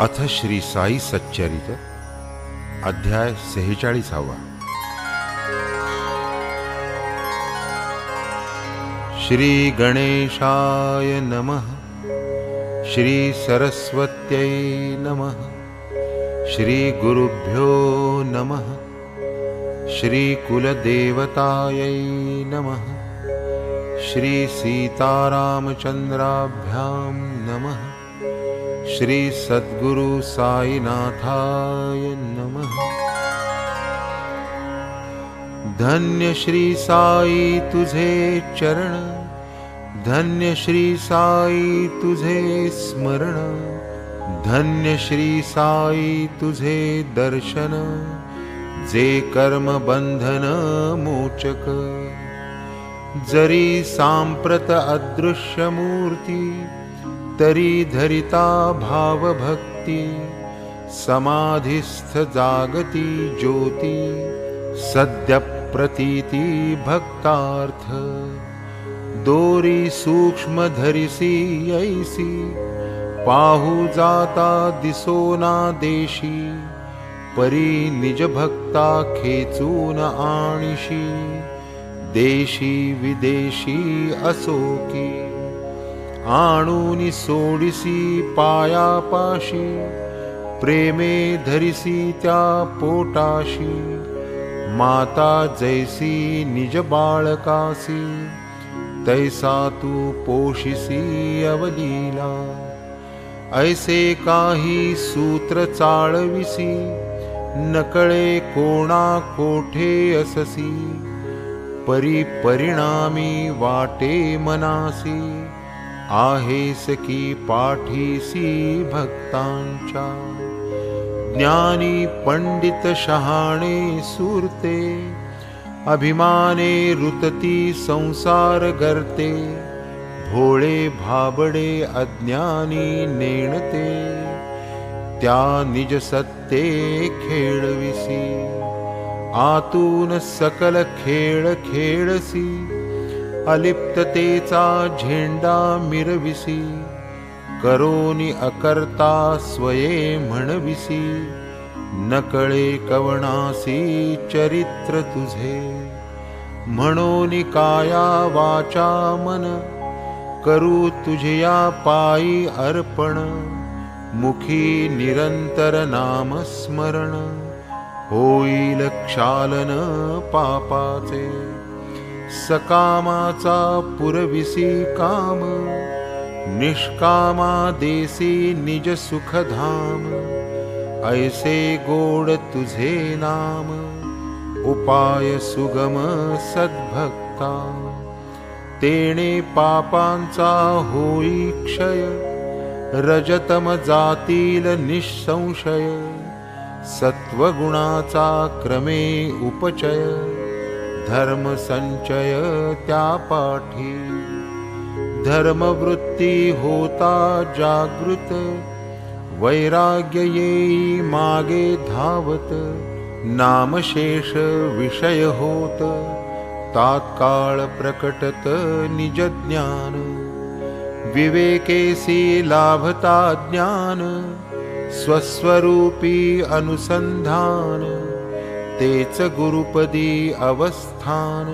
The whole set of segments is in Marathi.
अथ श्री साई सच्चरित अध्याय 46। श्री गणेशाय नमः। श्री सरस्वत्यै नमः। श्री गुरुभ्यो नमः। श्री कुलदेवतायै नमः। श्री सीतारामचंद्राभ्यां नमः। श्री सद्गुरु साईनाथाय नमः। धन्य श्री साई तुझे चरण, धन्य श्री साई तुझे स्मरण, धन्य श्री साई तुझे दर्शन, जे कर्म बंधन मोचक। जरी सांप्रत अदृश्य मूर्ती, तरी धरिता भाव भक्ती। समाधिस्थ जागती ज्योती, सद्य प्रतीती भक्तार्थ। दोरी सूक्ष्म धरिसी ऐसी, पाहू जाता दिसोना देशी। परी निज भक्ता खेचून आणिशी, देशी विदेशी असो की। आणूनी सोडिसी पायापाशी, प्रेमे धरिसी त्या पोटाशी। माता जैसी निज बाळकासी, तैसा तू पोषिसी अवलीला। ऐसे काही सूत्र चाळविसी, नकळे कोणा कोठे अससी। परी परिणामी वाटे मनासी, आहेस की पाठीसी भक्तांच्या। ज्ञानी पंडित शहाणे सुरते, अभिमाने रुतती संसार गर्ते। भोळे भाबडे अज्ञानी नेणते, त्या निज सत्ते खेळविसी। आतून सकल खेळ खेळसी, अलिप्ततेचा झेंडा मिरविसी। करोनी अकर्ता स्वये म्हणविसी, नकळे कवणासी चरित्र तुझे। म्हणोनी काया वाचा मन, करू तुझया पायी अर्पण। मुखी निरंतर नामस्मरण, होईल क्षालन पापाचे। सकामाचा पुरविसी काम, निष्कामा देसी निज सुखधाम। ऐसे गोड तुझे नाम, उपाय सुगम सद्भक्ता। तेणे पापांचा होई क्षय, रजतम जातील निःसंशय। सत्वगुणाचा क्रमे उपचय, धर्म संचय त्या पाठी। धर्मवृत्ती होता जागृत, वैराग्य येई मागे धावत। नामशेष विषय होत, तात्काळ प्रकटत निज ज्ञान। विवेकेसी लाभता ज्ञान, स्वस्वरूपी अनुसंधान। तेच गुरुपदी अवस्थान,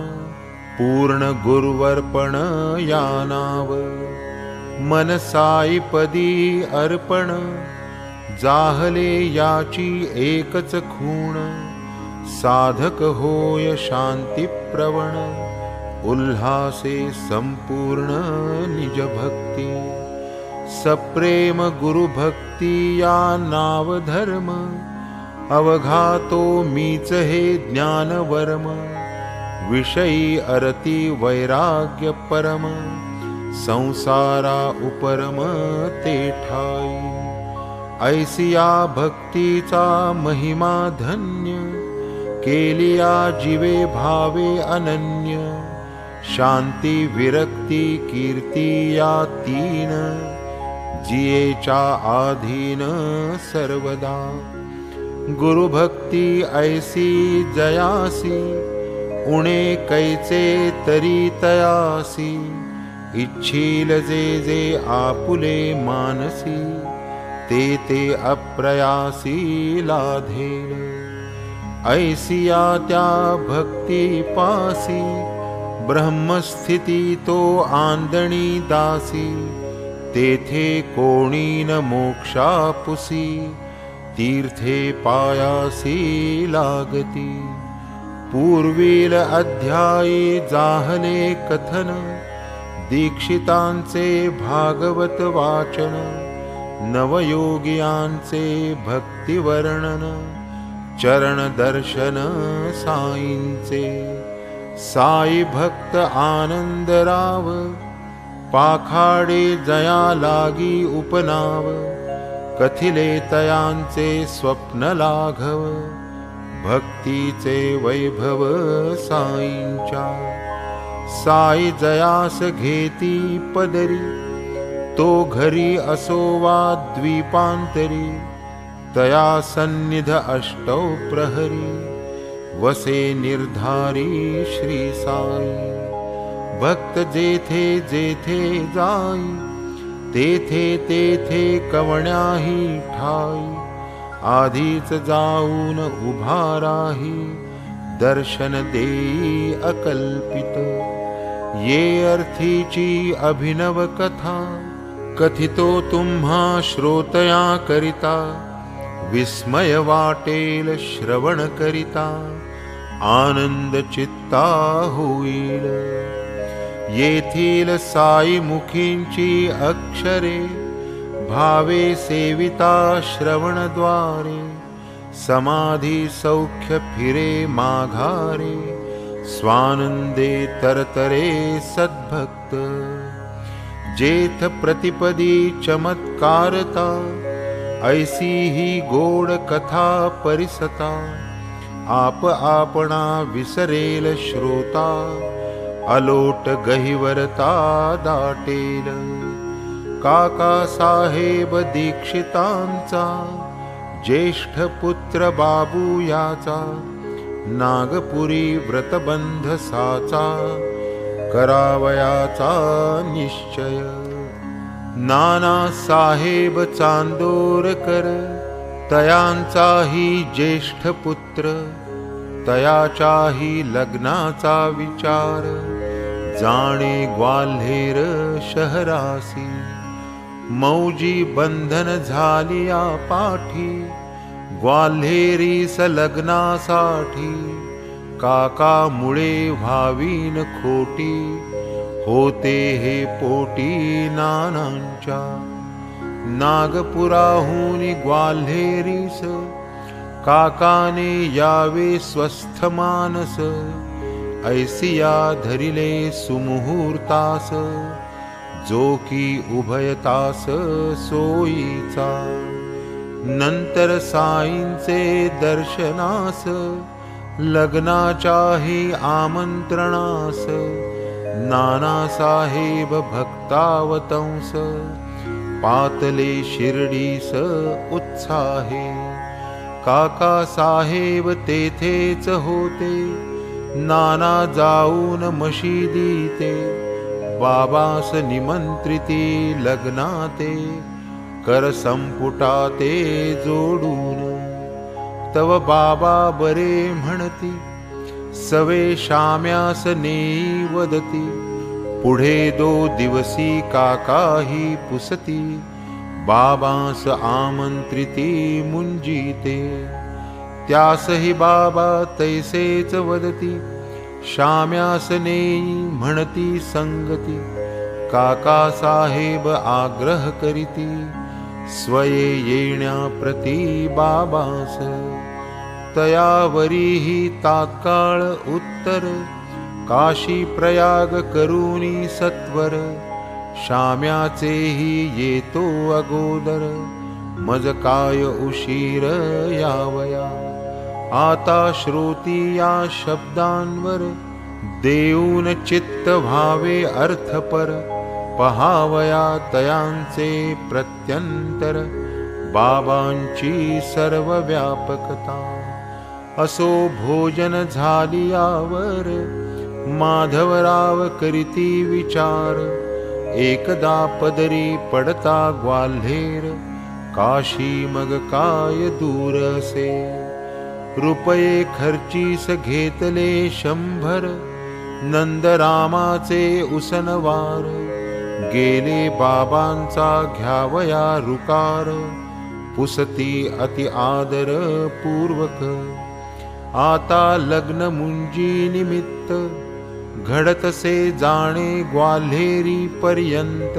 पूर्ण गुरुवर्पण या नाव। मन साईपदी अर्पण, जाहले याची एकच खूण। साधक होय शांतिप्रवण, उल्हासे संपूर्ण निज भक्ती। सप्रेम गुरुभक्ती या नाव धर्म, अवघातो मीच हे ज्ञानवर्म। विषयी अरती वैराग्य परम, संसारा उपरम ते ठाई। ऐसिया भक्तीचा महिमा धन्य, केलिया जीवे भावे अनन्य। शांती विरक्ती कीर्ती या तीन, जियेच्या आधीन सर्वदा। गुरुभक्ती ऐसी जयासी, उणे कैचे तरी तयासी। इच्छील जे जे आपुले मानसी, ते अप्रयासी लाधेल। ऐसिया त्या भक्ती पासी ब्रह्मस्थिती तो आंदणी दासी। तेथे कोणी न मोक्षापुसी तीर्थे पायासी लागती। पूर्वील अध्यायी जाहले कथन दीक्षितांचे भागवत वाचन। नवयोगियांचे भक्तिवर्णन चरण दर्शन साईंचे। साई भक्त आनंदराव पाखाडे जया लागी उपनाव। कथिले तयांचे स्वप्न लाघव भक्तीचे वैभव साईंच्या। साई जयास घेती पदरी तो घरी असो वा द्वीपांतरी। तया सन्निध अष्टौ प्रहरी वसे निर्धारी श्री साई। भक्त जेथे जेथे जाई तेथे तेथे कवण्याही ठाई। आधीच जाऊन उभा राही दर्शन देई अकल्पित। ये अर्थीची अभिनव कथा कथितो तुम्हा श्रोतया करिता। विस्मय वाटेल श्रवण करिता आनंद चित्ता होईल। येथील साई मुखींची अक्षरे भावे सेविता श्रवणद्वारे। समाधी सौख्य फिरे माघारे स्वानंदे तरतरे सद्भक्त। जेथ प्रतिपदी चमत्कारता ऐसी ही गोड कथा परिसता। आप आपणा विसरेल श्रोता अलोट गहिवरता दाटेल। काका साहेब दीक्षितांचा ज्येष्ठ पुत्र बाबू याचा। नागपुरी व्रतबंध साचा करावयाचा निश्चय। नाना साहेब चांदोरकर तयांचाही ज्येष्ठ पुत्र। तयाच्याही लग्नाचा विचार जाणे ग्वाल्हेर शहरासी। मौजी बंधन झालिया पाठी ग्वाल्हेरीस लग्नासाठी। काका मुळे व्हावीन खोटी होते हे पोटी नानांच्या। नागपुराहून ग्वाल्हेरीस काकाने यावे स्वस्थ मानस। ऐसिया धरिले सुमुहूर्तास जो की उभयतास सोयीचा। नंतर साईंचे दर्शनास लग्नाच्याही आमंत्रणास। नानासाहेब भक्तावतंस पातले शिर्डीस उत्साहे। काका साहेब तेथेच होते नाना जाऊन मशिदीते। बाबास निमंत्रिती लग्नाते कर संपुटाते जोडून। तव बाबा बरे म्हणती सवे शाम्यास नेई वदती। पुढे 2 दिवसी काकाही पुसती बाबांस आमंत्रिती मुंजीते। त्यासही बाबा तैसेच वदती शाम्यास नेई म्हणती संगती। काका साहेब आग्रह करीती स्वये येण्याप्रती बाबास। तयावरीही तात्काळ उत्तर काशी प्रयाग करूनी सत्वर। शाम्याचेही येतो अगोदर मज काय उशीर यावया। आता श्रोती या शब्दांवर देऊन चित्त व्हावे अर्थपर। पहावया तयांचे प्रत्यंतर बाबांची सर्व व्यापकता। असो भोजन झालियावर माधवराव करीती विचार। एकदा पदरी पडता ग्वाल्हेर काशी मग काय दूरसे. रुपये खर्चीस घेतले 100, नंदरामाचे उसनवार. गेले बाबांचा घ्यावया रुकार, पुसती अति आदर पूर्वक. आता लग्न मुंजी निमित्त, घडतसे जाणे ग्वाल्हेरी पर्यंत.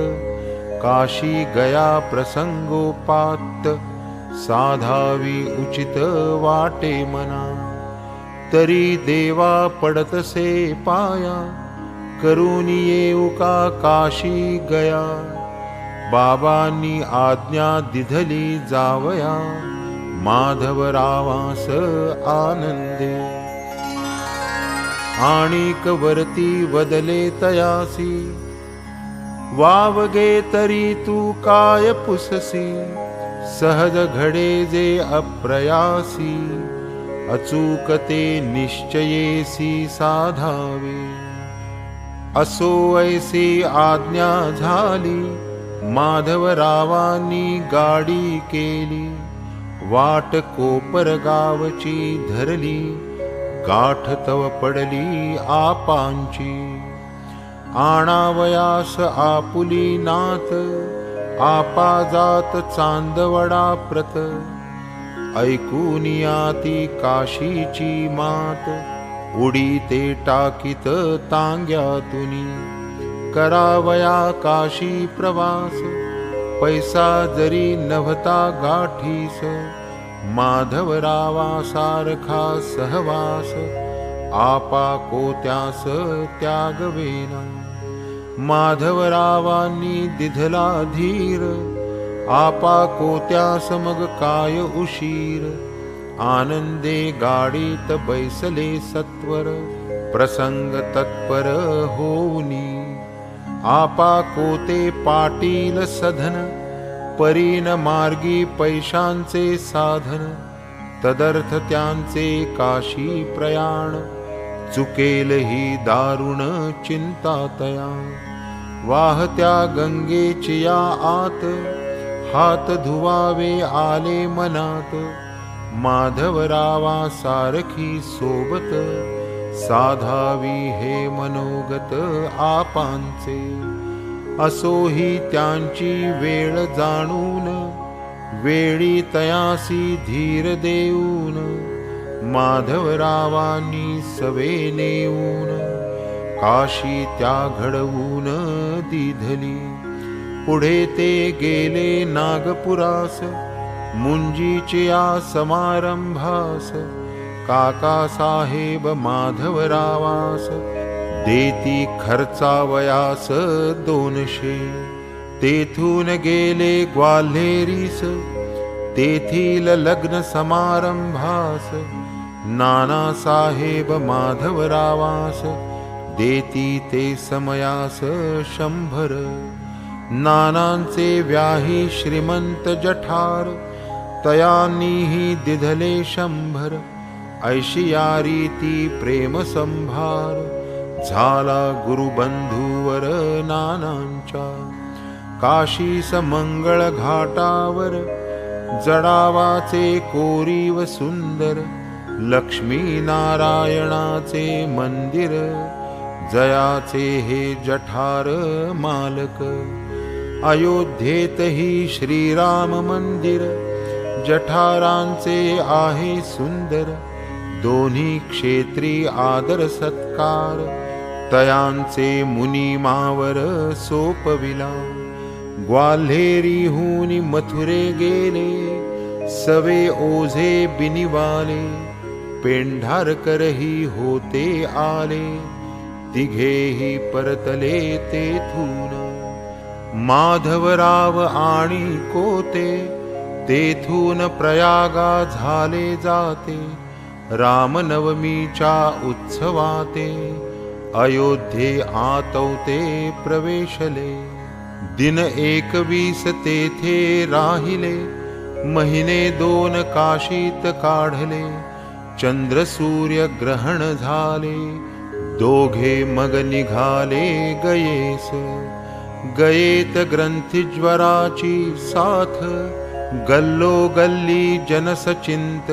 काशी गया प्रसंगोपात, साधावी उचित वाटे मना. तरी देवा पडतसे पाया, करून येऊ का काशी गया. बाबांनी आज्ञा दिधली जावया, माधवरावास आनंदे. आणिक वरती वदले तयासी, वावगे तरी तू काय पुससी. सहज घडे जे अप्रयासी, अचूकते निश्चयेसी साधावे. असो ऐसी आज्ञा झाली, माधवरावांनी गाडी केली. वाट कोपर गावची धरली, गाठ तव पडली आपांची. आणावयास आपुली नात, आपा जात चांदवडा प्रत. ऐकूनिया ती काशीची मात, उडी ते टाकीत तांग्यातुनी. करावया काशी प्रवास, पैसा जरी नव्हता गाठीस. माधवरावा सारखा सहवास, आपा कोत्यास त्यागवेना. माधवरावांनी दिधला धीर, आपा कोत्यास मग काय उशीर. आनंदे गाडीत बैसले सत्वर, प्रसंग तत्पर होऊनी. आपा कोते पाटील सधन, परीन मार्गी पैशांचे साधन. तदर्थ त्यांचे काशी प्रयाण, चुकेल ही दारुण चिंता तया. वाहत्या गंगेच्या आत, हात धुवावे आले मनात. माधवरावा सारखी सोबत, साधावी हे मनोगत आपांचे. असोही त्यांची वेळ जाणून, वेळी तयासी धीर देऊन. माधवरावांनी सवे नेऊन, काशी त्या घडवून दिधली. पुढे ते गेले नागपुरास, मुंजीच्या समारंभास. काका साहेब माधवरावास, देती खर्चावयास 200. तेथून गेले ग्वाल्हेरीस, तेथील लग्न समारंभास. नानासाहेब माधवरावास, देती ते समयास 100. नानांचे व्याही श्रीमंत जठार, तयांनीही दिधले 100. ऐशियारी ती प्रेम संभार, झाला गुरुबंधूवर नानांच्या. काशीस मंगळ घाटावर, जडावाचे कोरीव सुंदर. लक्ष्मी नारायणाचे मंदिर, जयाचे हे जठार मालक. अयोध्येतही श्रीराम मंदिर, जठारांचे आहे सुंदर. दोन्ही क्षेत्री आदर सत्कार, तयांचे मुनिमावर सोपविला. ग्वाल्हेरीहून मथुरे गेले, सवे ओझे बिनिवाले. पेंढारकरही होते आले, तिघेही परतले तेथून. माधवराव आणि कोते, तेथून प्रयागा झाले जाते. रामनवमीच्या उत्सवाते, अयोध्ये आतवते प्रवेशले. दिन 21 तेथे राहिले, महिने 2 काशीत काढले. चंद्र सूर्य ग्रहण झाले, दोघे मग निघाले गयेस. गयेत ग्रंथिज्वराची साथ, गल्लो गल्ली जनसचिंत,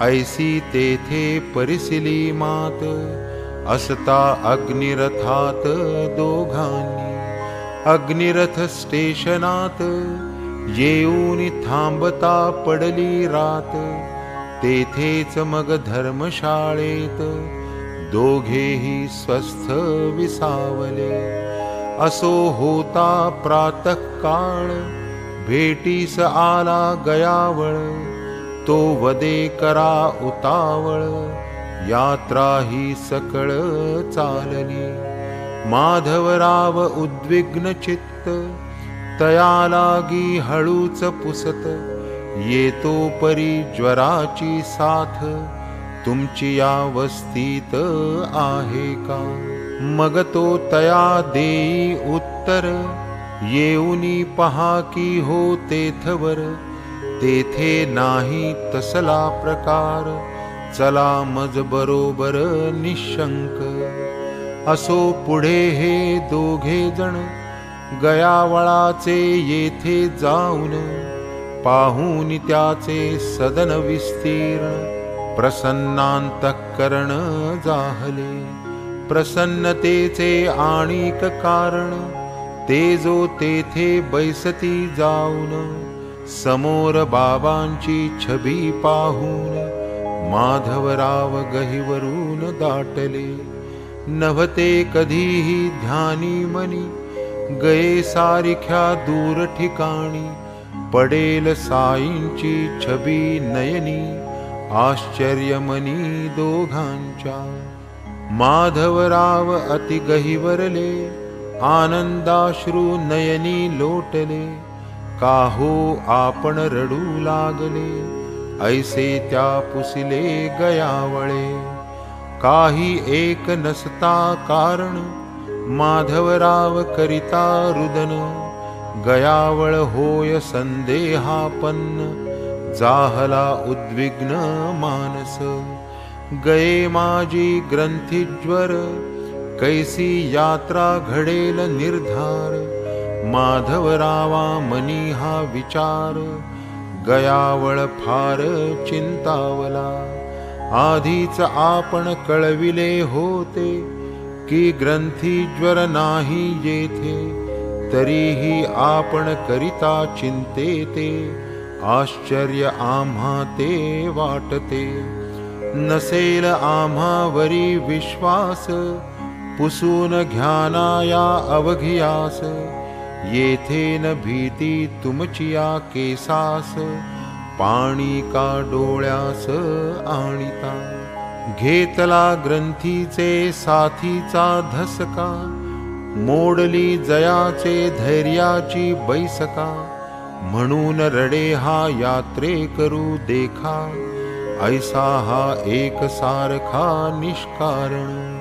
ऐसी तेथे परिसिली मात. असता अग्निरथात दोघांनी, अग्निरथ स्टेशनात, येऊन थांबता पडली रात. तेथेच मग धर्मशाळेत, दोघेही स्वस्थ विसावले. असो होता प्रातःकाळ, भेटीस आला गयावळ. तो वदे करा उतावळ, यात्रा ही सकळ चालली. माधवराव उद्विग्न चित्त, तया लागी हळूच पुसत. येतो परी ज्वराची साथ, तुमची या वस्तीत आहे का. मग तो तया देई उत्तर, येऊनी पहा की हो तेथवर. तेथे नाही तसला प्रकार, चला मज बरोबर निशंक. असो पुढे हे दोघे जण, गयावळाचे येथे जाऊन. पाहून त्याचे सदन विस्तीर्ण, प्रसन्नांतःकरण जाहले. प्रसन्नतेचे आणिक कारण, ते जो तेथे बैसती जाऊन. समोर बाबांची छबी पाहून, माधवराव गहिवरून दाटले. नव्हते कधीही ध्यानी मनी, गये सारिख्या दूर ठिकाणी. पडेल साईंची छबी नयनी, आश्चर्य मनी दोघांच्या. माधवराव अति गहिवरले, आनंदाश्रू नयनी लोटले. काहो आपण रडू लागले, ऐसे त्या पुसिले गयावळे. काही एक नसता कारण, माधवराव करिता रुदन. गयावळ होय संदेहापन्न, जाहला उद्विग्न मानस. गये माझी ग्रंथीज्वर, कैसी यात्रा घडेल निर्धार. माधवरावा मनी हा विचार, गयावळ फार चिंतावला. आधीच आपण कळविले होते, की ग्रंथीज्वर नाही येथे. तरीही आपण करिता चिंतेते, आश्चर्य आम्हा ते वाटते. नसेल आम्हावरी विश्वास, पुसून घ्यानाया अवघियास. येथे न भीती तुमची या केसास, पाणी का डोळ्यास आणिता. घेतला ग्रंथीचे साथीचा धसका, मोडली जयाचे धैर्याची बैसका. म्हणून रडे हा यात्रे करू देखा, ऐसा हा एक सारखा निष्कारण.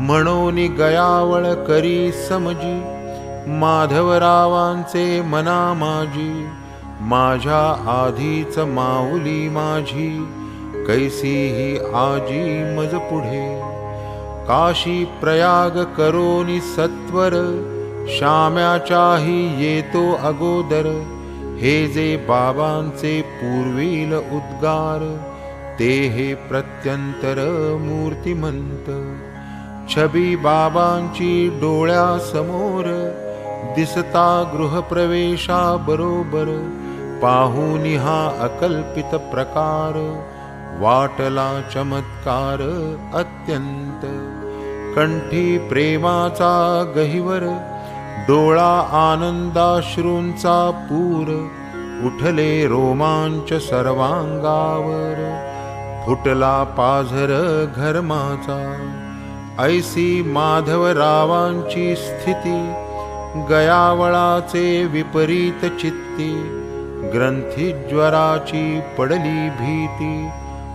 म्हणून गयावळ करी समजी, माधवरावांचे मना माझी. माझ्या आधीच माऊली माझी, कैसीही आजी मज पुढे. काशी प्रयाग करोनी सत्वर, शाम्याच्याही येतो अगोदर. हे जे बाबांचे पूर्वील उद्गार, ते हे प्रत्यंतर मूर्तिमंत. छबी बाबांची डोळ्यासमोर, दिसता गृहप्रवेशा बरोबर. पाहुनी हा अकल्पित प्रकार, वाटला चमत्कार अत्यंत. कंठी प्रेमाचा गहिवर, डोळा आनंदाश्रूंचा पूर. उठले रोमांच सर्वांगावर, फुटला पाझर घरमाचा. ऐसी माधवरावांची स्थिती, गयावळाचे विपरीत चित्ती. ग्रंथीज्वराची पडली भीती,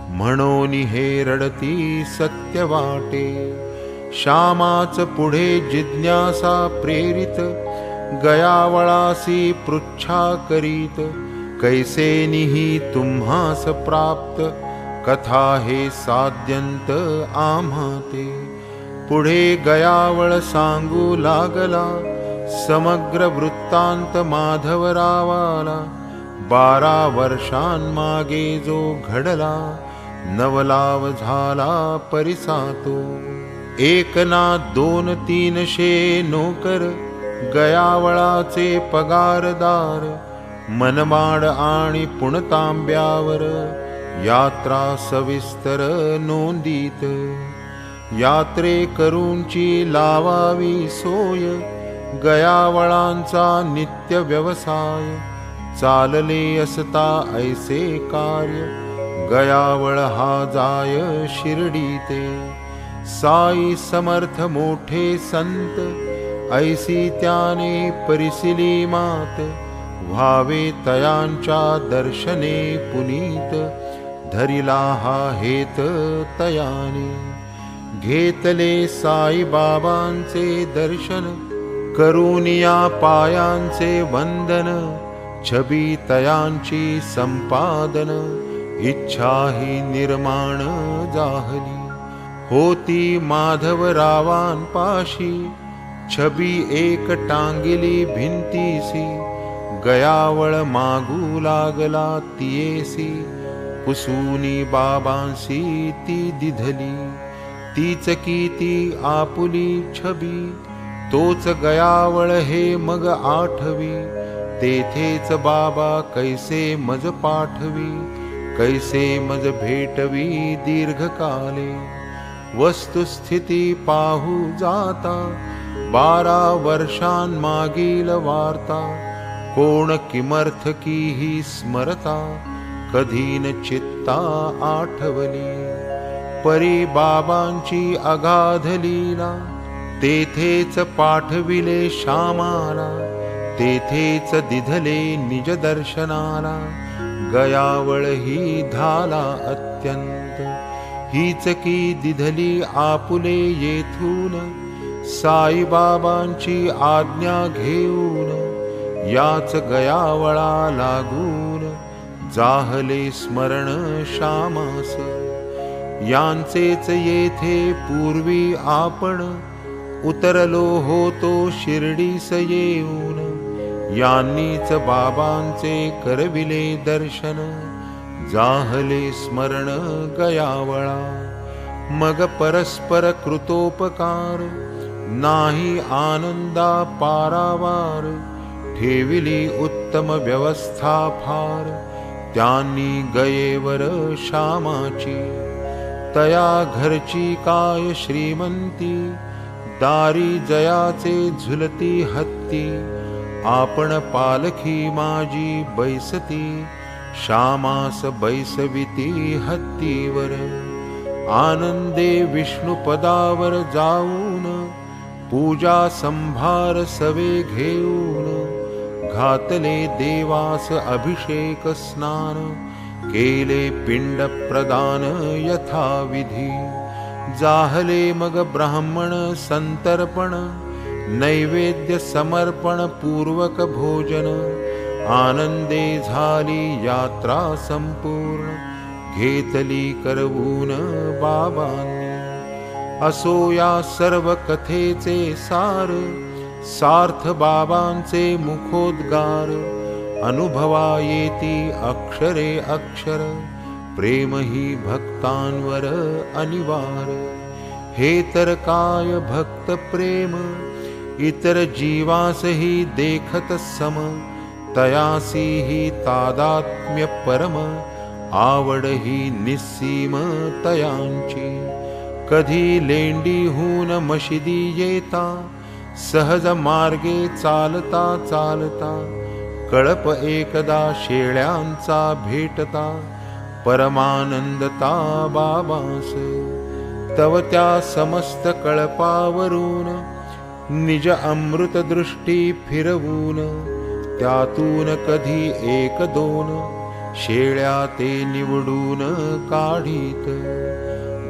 म्हणून हे रडती सत्य वाटे. श्यामाच पुढे जिज्ञासा प्रेरित, गयावळासी पृच्छा करीत. कैसे निही तुम्हास प्राप्त, कथा हे साध्यंत आम्हा ते. पुढे गयावळ सांगू लागला, समग्र वृत्तांत माधवरावाला. 12 वर्षांमागे जो घडला, नवलाव झाला परिसातो. 1 ना 2 300 नोकर, गयावळाचे पगारदार. मनमाड आणि पुणतांब्यावर यात्रा सविस्तर नोंदीत. यात्रेकरूंची लावावी सोय, गयावळांचा नित्य व्यवसाय. चालले असता ऐसे कार्य, गयावळ हा जाय शिर्डीते. साई समर्थ मोठे संत, ऐसी त्याने परिसिली मात. व्हावे तयांच्या दर्शने पुनीत, धरिला हा हेत तयाने. घेतले साई बाबांचे दर्शन, करुनिया पायांचे वंदन. छबी तयांची संपादन, इच्छा ही निर्माण जाहली. होती माधवरावांपाशी, छबी एक टांगिली भिंतीसी. गयावळ मागू लागला तियेसी, पुसूनी बाबांसी ती दिधली. तीच कीती आपुली छबी, तोच गयावळ हे मग आठवी. तेथेच बाबा कैसे मज पाठवी, कैसे मज भेटवी दीर्घकाले. वस्तुस्थिती पाहू जाता, 12 वर्षांमागील वार्ता. कोण किमर्थ की ही स्मरता, कधी न चित्ता आठवली. परी बाबांची अगाध लीला, तेथेच पाठविले श्यामाला. तेथेच दिधले निज दर्शनाला, गयावळ ही धाला अत्यंत. हीच की दिधली आपुले येथून, साईबाबांची आज्ञा घेऊन. याच गयावळा लागून, जाहले स्मरण श्यामास. यांचेच येथे पूर्वी आपण, उतरलो होतो शिर्डीस येऊन. यांनीच बाबांचे करविले दर्शन, जाहले स्मरण गयावळा. मग परस्पर कृतोपकार, नाही आनंदा पारावार. ठेविली उत्तम व्यवस्था फार, त्यांनी गयेवर श्यामाची. तया घरची काय श्रीमंती, दारी जयाचे झुलती हत्ती. आपण पालखी माझी बैसती, श्यामास बैसविती हत्तीवर. आनंदे विष्णुपदावर जाऊन, पूजा संभार सवे घेऊन. घातले देवास अभिषेक स्नान, केले पिंड प्रदान यथाविधी. जाहले मग ब्राह्मण संतर्पण, नैवेद्य समर्पण पूर्वक भोजन. आनंदे झाली यात्रा संपूर्ण, घेतली करवून बाबांनी. असो या सर्व कथेचे सार, सार्थ बाबांचे मुखोद्गार. अनुभवा येती अक्षरे अक्षर, प्रेम ही भक्तांवर अनिवार. हे तर काय भक्त प्रेम, इतर जीवासही देखत सम. तयासी ही तादात्म्य परम, आवड ही निस्सीम तयांची. कधी लेंडीहून मशिदी येता, सहज मार्गे चालता चालता. कळप एकदा शेळ्यांचा भेटता, परमानंदता बाबांस. तव त्या समस्त कळपावरून, निज अमृत दृष्टी फिरवून. त्यातून कधी 1-2 शेळ्या ते निवडून काढीत.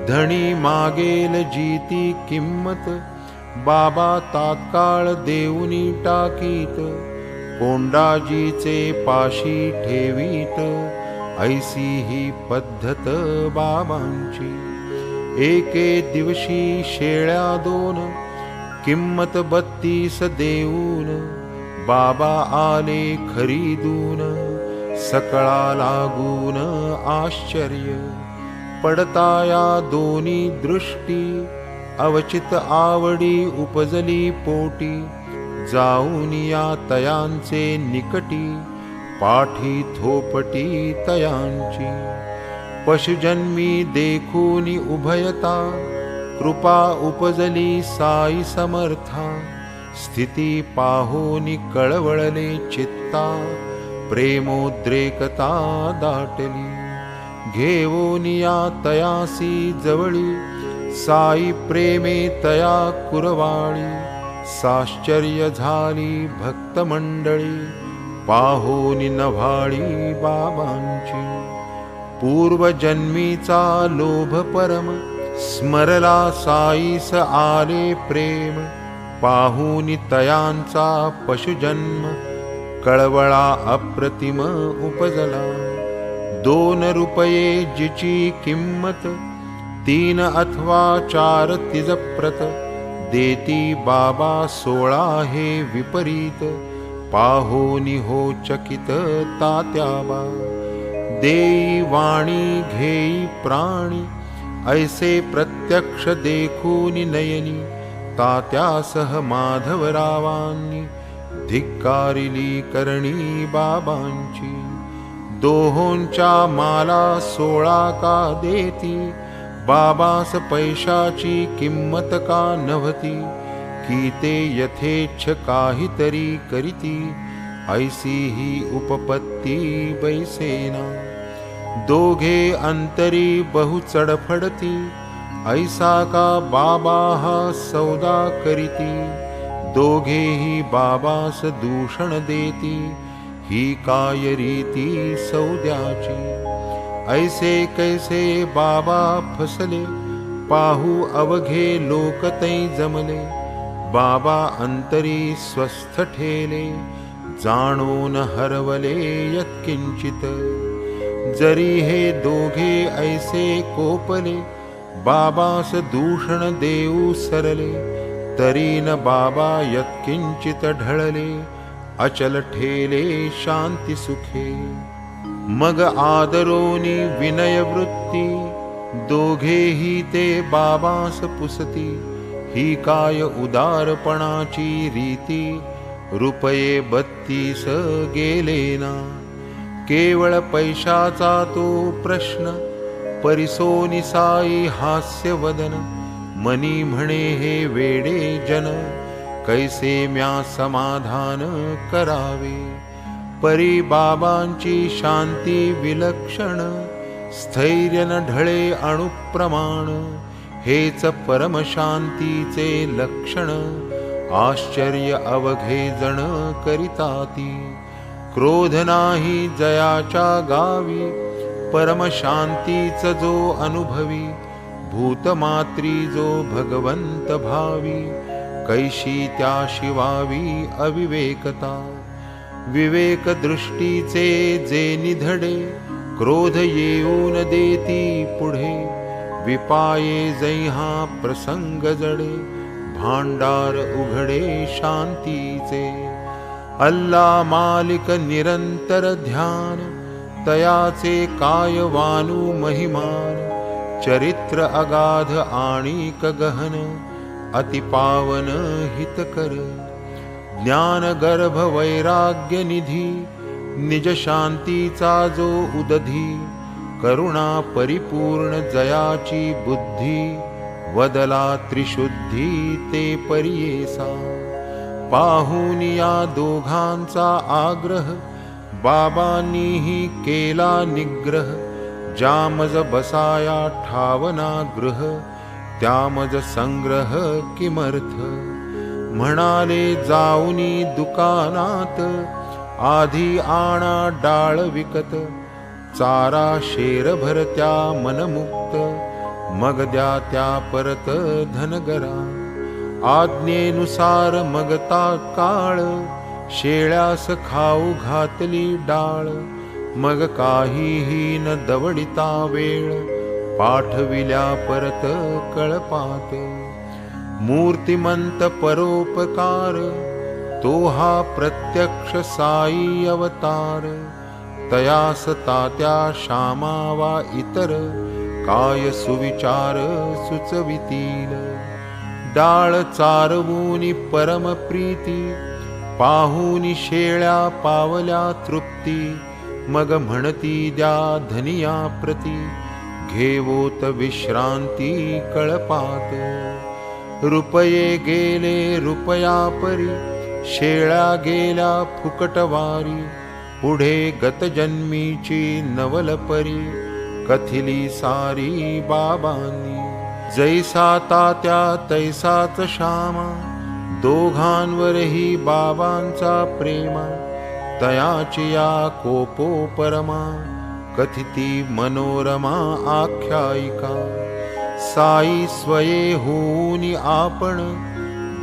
धणी मागेल जीती किंमत, बाबा तात्काळ देऊनी टाकीत. कोंडाजीचे पाशी ठेवीत, ऐसी ही पद्धत बाबांची. एके दिवशी शेळ्या 2, किंमत 32 देऊन. बाबा आले खरीदून, सकळा लागून आश्चर्य, पडता या दोन्ही दृष्टी, अवचित आवडी उपजली पोटी, जाऊन या तयांचे निकटी, पाठी थोपटी तयांची. पशुजन्मी देखून उभयता, कृपा उपजली साई समर्था, स्थिती पाहोनी कळवळले चित्ता, प्रेमोद्रेकता दाटली. घेवोनिया तयासी जवळी, साई प्रेमे तया कुरवाळी, साश्चर्य झाली भक्तमंडळी, पाहोनी नभाळी बाबांची. पूर्वजन्मीचा लोभ परम, स्मरला साईस आले प्रेम, पाहुनी तयांचा पशुजन्म, कळवळा अप्रतिम उपजला. 2 रुपये जिची किंमत, 3 अथवा 4 तिजप्रत, देती बाबा 16 हे विपरीत, पाहोनी हो चकित तात्याबा. देई वाणी घेई प्राणी, ऐसे प्रत्यक्ष देखूनी नयनी, तात्यासह माधवरावांनी, धिक्कारिली करणी बाबांची. दोहोंच्या माला 16 का देती, बाबास पैशाची किंमत का नव्हती, की ते यथेच्छ काहीतरी करीती, ऐसी ही उपपत्ती बैसेना. दोघे अंतरी बहु चडफडती, ऐसा का बाबा हा सौदा करीती. दोघेही बाबास दूषण देती, ही काय रीती सौद्याची. ऐसे कैसे बाबा फसले, पाहू अवघे लोक तै जमले. बाबा अंतरी स्वस्थ ठेले, जाणून हरवले यत्किंचित. जरी हे दोघे ऐसे कोपले, बाबास दूषण देऊ सरले, तरी न बाबा यत्किंचित ढळले, अचल ठेले शांती सुखे. मग आदरोनी विनय वृत्ती, दोघेही ते बाबास पुसती. ही काय उदारपणाची रीती, रुपये 32 गेले ना. केवळ पैशाचा तो प्रश्न, परिसोनी साई हास्य वदन. मनी म्हणे हे वेडे जन, कैसे म्या समाधान करावे. परी बाबांची शांती विलक्षण, स्थैर्य न ढळे अणुप्रमाण. हेच परमशांतीचे लक्षण, आश्चर्य अवघे जण करिताती. क्रोध नाही जयाच्या गावी, परमशांतीच जो अनुभवी. भूतमात्री जो भगवंत भावी, कैशी त्या शिवावी अविवेकता. विवेक दृष्टीचे जे निधडे, क्रोध येऊन देती पुढे. विपाये जैहा प्रसंग जडे, भांडार उघडे शांतीचे. अल्ला मालिक निरंतर ध्यान, तयाचे काय वानू महिमान. चरित्र अगाध आणिक गहन, अतिपावन हितकर. ज्ञान गर्भ वैराग्य निधी, निज शांतीचा जो उदधी. करुणा परिपूर्ण जयाची बुद्धी, वदला त्रिशुद्धी ते परियेसा. पाहून या दोघांचा आग्रह, बाबांनीही केला निग्रह. जामज बसाया ठावना गृह, त्यामज संग्रह किमर्थ. म्हणाले जाऊनी दुकानात, आधी आणा डाळ विकत. चारा शेरभर त्या मनमुक्त, मग द्या त्या परत धनगरा. आज्ञेनुसार मगता काळ, शेळ्यास खाऊ घातली डाळ. मग काहीही न दवडिता वेळ, पाठविल्या परत कळपात. मूर्तिमंत परोपकार, तो हा प्रत्यक्ष साई अवतार. तयास तात्या श्यामा वा इतर काय सुविचार सुचवितील. डाळ चारवूनी परम प्रीती पाहूनी शेळ्या पावल्या तृप्ती. मग म्हणती द्या धनिया प्रती घेवोत विश्रांती कळपात. रुपये गेले रुपया परी शेळ्या गेल्या फुकटवारी. पुढे गतजन्मीची नवल परी कथिली सारी बाबांनी. जैसा तात्या तैसाच श्यामा दोघांवरही बाबांचा प्रेमा. तयाची या कोपो परमा कथिती मनोरमा आख्यायिका. साई स्वये होऊनी आपण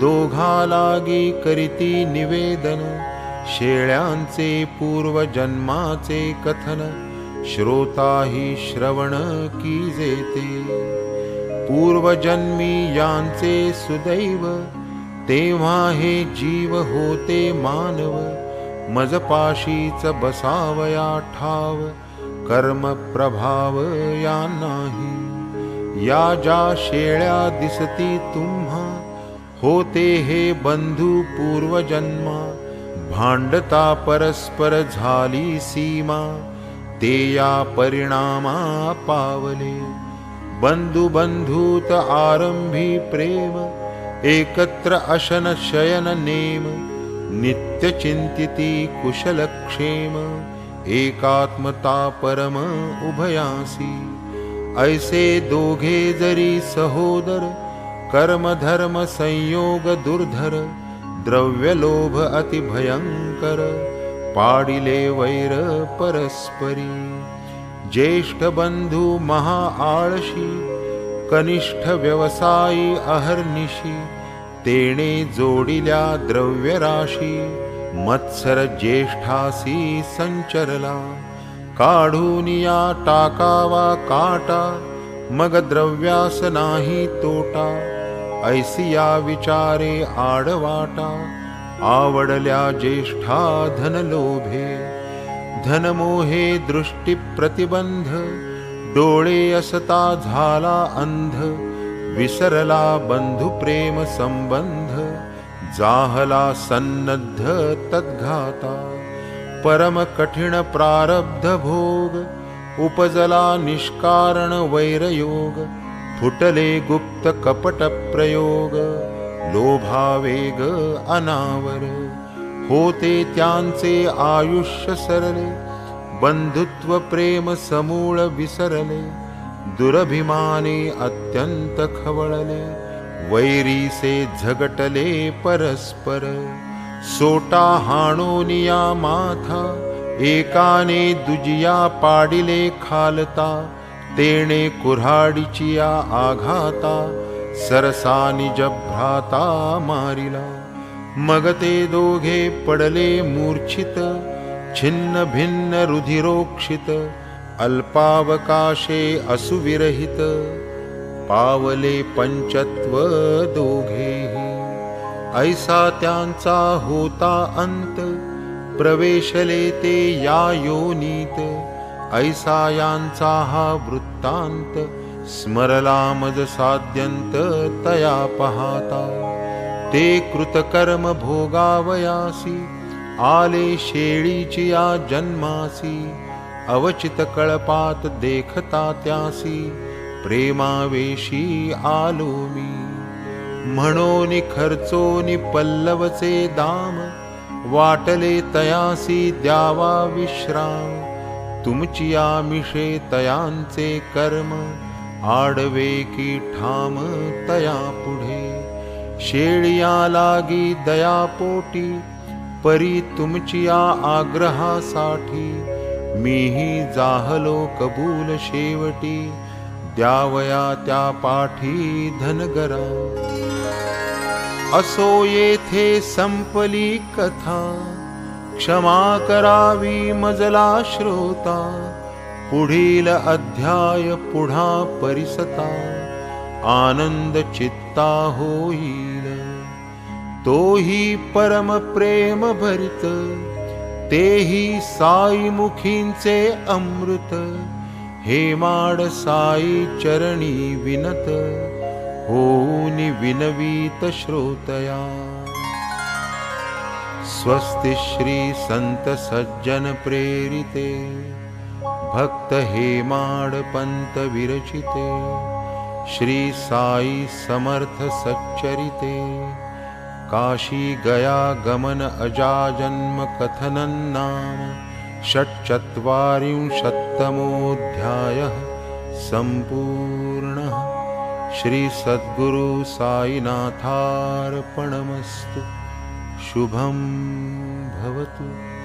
दोघा लागी करीती निवेदन. शेळ्यांचे पूर्वजन्माचे कथन श्रोताही श्रवण कीजेते. पूर्वजन्मी यांचे सुदैव तेव्हा हे जीव होते मानव. मजपाशीच बसावया ठाव कर्म प्रभाव या नाही. या ज्या शेळ्या दिसती तुम्हा होते हे बंधू पूर्वजन्मा. भांडता परस्पर झाली सीमा ते या परिणामा पावले. बंधू बंधूत आरंभी प्रेम एकत्र अशन शयन नेम. नित्य चिंतिती कुशलक्षेम एकात्मता परम उभयासी. ऐसे दोघे जरी सहोदर कर्म धर्म संयोग दुर्धर. द्रव्य लोभ अति भयंकर पाडिले वैर परस्परी. ज्येष्ठ बंधू महा आळशी कनिष्ठ व्यवसायी अहर्निशी. तेणे जोडिल्या द्रव्य राशी मत्सर ज्येष्ठासी संचरला. काढून या टाकावा काटा मग द्रव्यास नाही तोटा. ऐसिया विचारे आडवाटा आवडल्या ज्येष्ठा धनलोभे. धनमोहे दृष्टी प्रतिबंध डोळे असता झाला अंध. विसरला बंधु प्रेम संबंध जाहला सन्नद्ध तद्घाता. परम कठीण प्रारब्ध भोग उपजला निष्कारण वैरयोग. फुटले गुप्त कपट प्रयोग लोभावेग अनावर. होते त्यांचे आयुष्य सरले बंधुत्व प्रेम समूळ विसरले. दुरभिमाने अत्यंत खवळले वैरीसे झगटले परस्पर. सोटा हाणोनिया माथा एकाने दुजिया पाडिले खालता. तेणे कुऱ्हाडीचिया आघाता सरसा निज भ्राता मारिला. मग ते दोघे पडले मूर्छित छिन्न भिन्न रुधिरोक्षित. अल्पावकाशे असुविरहित पावले पंचत्व दोघेही. ऐसा त्यांचा होता अंत प्रवेशले ते या योनीत. ऐसा यांचा हा वृत्तांत स्मरला मज साध्यंत तया पाहता. ते कृतकर्म भोगावयासी आले शेळीची या जन्मासी. अवचित कळपात देखता त्यासी प्रेमावेशी आलो मी. म्हणोनी खर्चोनी पल्लवचे दाम वाटले तयासी द्यावा विश्राम. तुमची आमिषे तयांचे कर्म आडवे की ठाम तया पुढे. शेळिया लागी दयापोटी परी तुमची आग्रहासाठी. मीही जाहलो कबूल शेवटी द्यावया त्या पाठी धनगरा. असो येथे संपली कथा क्षमा करावी मजला श्रोता. पुढील अध्याय पुढा परिसता आनंद चित्ता होईल. तोही परम प्रेम भरित तेही साई मुखींचे अमृत, हेमाड साई चरणी विनत, होऊनि विनवीत श्रोतया। स्वस्ति श्री संत सज्जन प्रेरिते, भक्त हेमाड पंत विरचिते, श्री साई समर्थ सच्चरिते, काशी गया गमन अजाजन्म कथनं नाम षट्चत्वारिंशत्तमोऽध्यायः सम्पूर्णः। श्री सद्गुरु साईनाथार्पणमस्तु। शुभं भवतु।